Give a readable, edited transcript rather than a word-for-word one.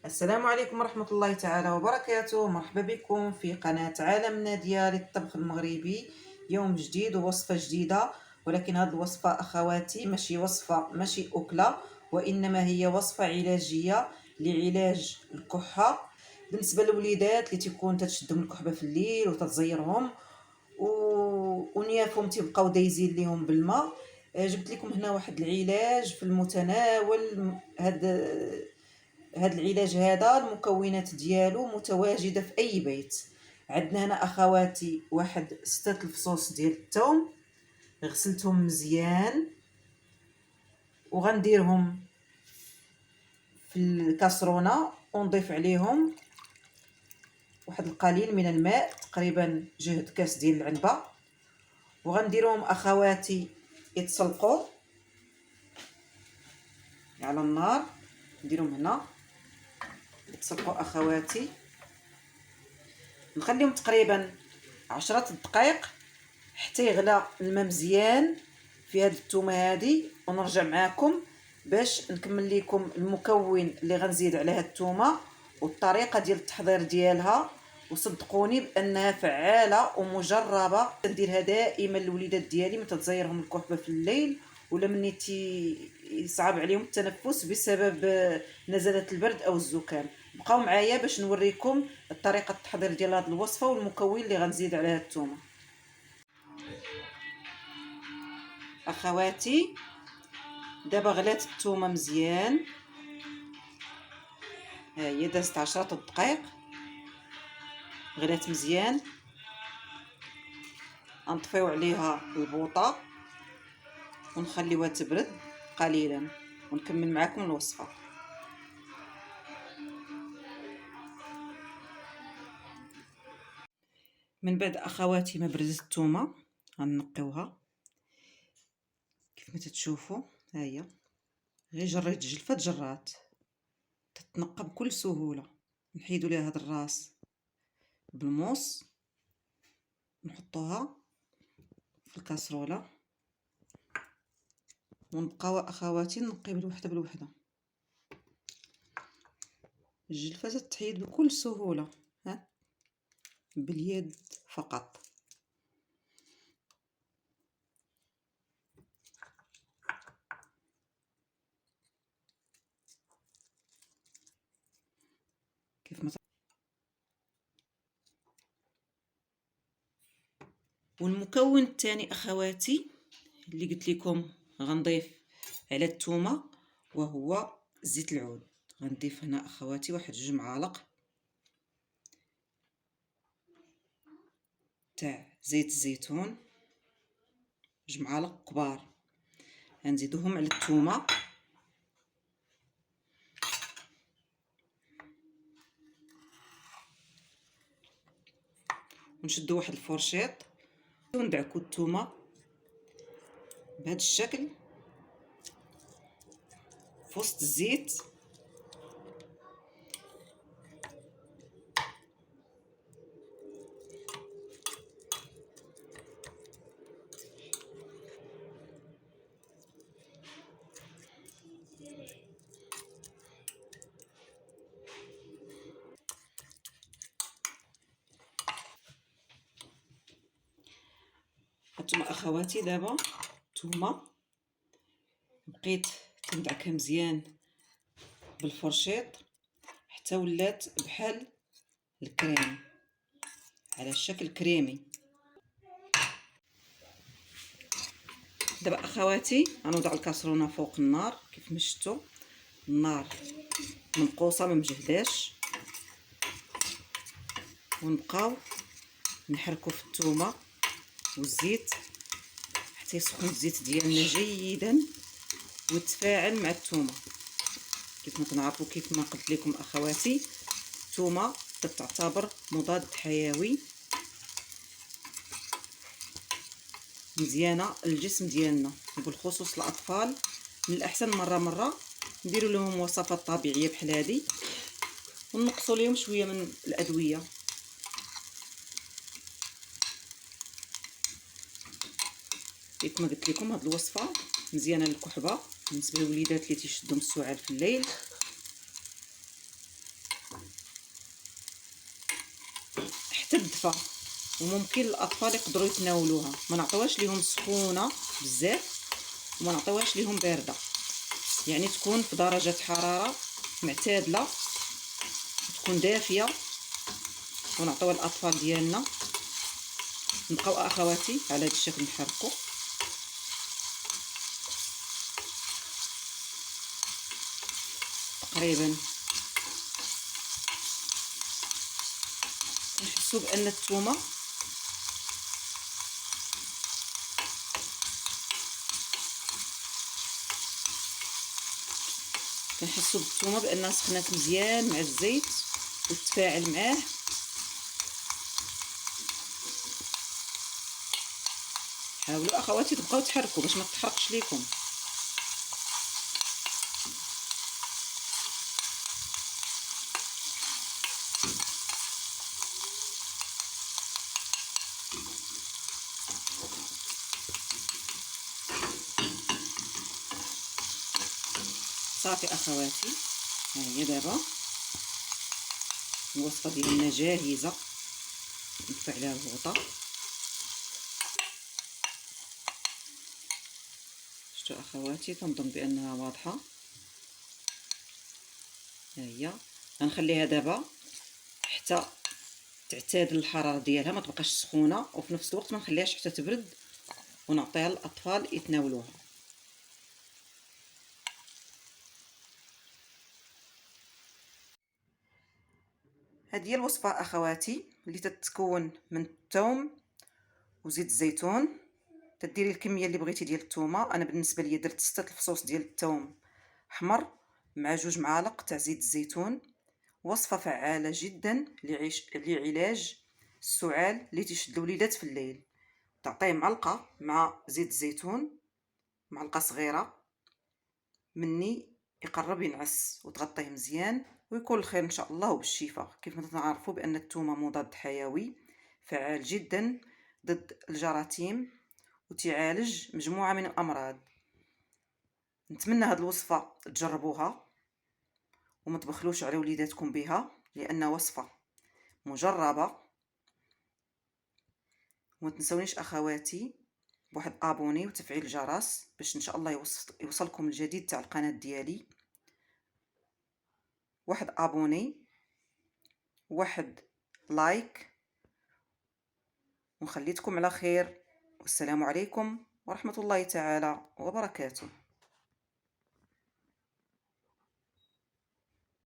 السلام عليكم ورحمة الله تعالى وبركاته. مرحبا بكم في قناة عالمنا ديال الطبخ المغربي. يوم جديد ووصفة جديدة، ولكن هذه الوصفة أخواتي ماشي وصفة ماشي أكلة، وإنما هي وصفة علاجية لعلاج الكحة بالنسبة للوليدات اللي تكون تشدهم الكحبة في الليل وتتزيرهم ونيافهم تيبقاو دايزين ليهم بالماء. جبت لكم هنا واحد العلاج في المتناول. هاد العلاج هذا المكونات ديالو متواجده في اي بيت. عندنا هنا اخواتي واحد 6 الفصوص ديال الثوم، غسلتهم مزيان وغنديرهم في الكاسرونه ونضيف عليهم واحد القليل من الماء، تقريبا جهد كاس ديال العنبه، وغنديرهم اخواتي يتسلقوا على النار. نديرهم هنا يتسلقوا اخواتي، نخليهم تقريبا 10 دقائق حتى يغلى الماء مزيان في هذه الثومه هذه، ونرجع معكم باش نكمل لكم المكون اللي غنزيد على هذه الثومه والطريقه ديال التحضير ديالها. وصدقوني بانها فعاله ومجربه، كنديرها دائما للوليدات ديالي ملي تتزيرهم الكحبه في الليل، ولا مني يصعب عليهم التنفس بسبب نزلات البرد او الزكام. بقاو معايا باش نوريكم طريقه التحضير ديال هذه الوصفه والمكون اللي غنزيد على هذه الثومه. اخواتي دابا غلات الثومه مزيان، ها هي دازت 10 دقائق غلات مزيان. غنطفيو عليها البوطه ونخليوها تبرد قليلا ونكمل معكم الوصفه. من بعد اخواتي ما بردت الثومه غنقيوها كيف ما تتشوفوا، ها هي غير جريت جلفه جرات تتنقى بكل سهوله. نحيدوا ليها هذا الراس بالموس، نحطوها في الكاسرونه ونبقاو اخواتي نقيو بالوحده بالوحده. الجلفه تتحيد بكل سهوله، ها باليد فقط. كيف ما والمكون الثاني اخواتي اللي قلت لكم غنضيف على الثومه وهو زيت العود. غنضيف هنا اخواتي واحد 2 معالق تاع زيت الزيتون، 2 معالق كبار غنزيدوهم على الثومه. ونشدو واحد الفرشيط وندعكو الثومه بهذا الشكل في وسط الزيت. هانتوما اخواتي دابا الثومه بقيت كندعكها مزيان بالفرشيط حتى ولات بحال الكريم، على شكل كريمي. دابا اخواتي غنوضع الكاسرونه فوق النار كيف ما شفتوا، النار منقوصه ما مجهداش، ونبقاو نحركوا في الثومه والزيت حتى يسخن الزيت ديالنا جيدا ويتفاعل مع الثومه. كيف ما كنعرفوا كيف ما قلت لكم اخواتي، الثومه تعتبر مضاد حيوي مزيانه للجسم ديالنا، وبالخصوص الاطفال من الاحسن مره نديروا لهم وصفات طبيعيه بحال هذه ونقصوا لهم شويه من الادويه. كيف ما قلت لكم هذه الوصفه مزيانه للكحبه بالنسبه للوليدات اللي تيشدوا السعال في الليل. حتى الدفا، وممكن الاطفال يقدروا يتناولوها. ما نعطيوهاش ليهم سخونه بزاف وما نعطيوهاش ليهم بارده، يعني تكون في درجه حراره معتدله، تكون دافيه، ونعطيوها للاطفال ديالنا. نبقاو اخواتي على هذا الشكل نحركو. تقريبا كنحسوا بان الثومه بالثومه بانها سخنات مزيان مع الزيت وتفاعل معاه. حاولوا اخواتي تبقاو تحركوا باش ما تحرقش ليكم. صافي اخواتي، ها هي دابا الوصفه ديالنا جاهزه. نطفي عليها الغوطه. شفتوا اخواتي؟ تنظن بانها واضحه. ها هي غنخليها دابا حتى تعتادل الحراره ديالها، ما تبقاش سخونه، وفي نفس الوقت ما نخليهاش حتى تبرد، ونعطيها للاطفال يتناولوها. هذه هي الوصفه اخواتي اللي تتكون من الثوم وزيت الزيتون. تديري الكميه اللي بغيتي ديال الثومه. انا بالنسبه لي درت 6 الفصوص ديال الثوم حمر مع 2 معالق تاع زيت الزيتون. وصفه فعاله جدا لعلاج السعال اللي تيشد الوليدات في الليل. تعطيه معلقه مع زيت الزيتون، معلقه صغيره مني، يقرب ينعس، وتغطيه مزيان ويكون الخير ان شاء الله وبالشفاء. كيف ما تعرفوا بان الثومه مضاد حيوي فعال جدا ضد الجراثيم وتعالج مجموعه من الامراض. نتمنى هذه الوصفه تجربوها وما تبخلوش على وليداتكم بها، لان وصفه مجربه. وما تنسونيش اخواتي بواحد ابوني وتفعيل الجرس باش ان شاء الله يوصلكم الجديد تاع القناه ديالي. واحد ابوني، واحد لايك، ونخليتكم على خير. والسلام عليكم ورحمه الله تعالى وبركاته.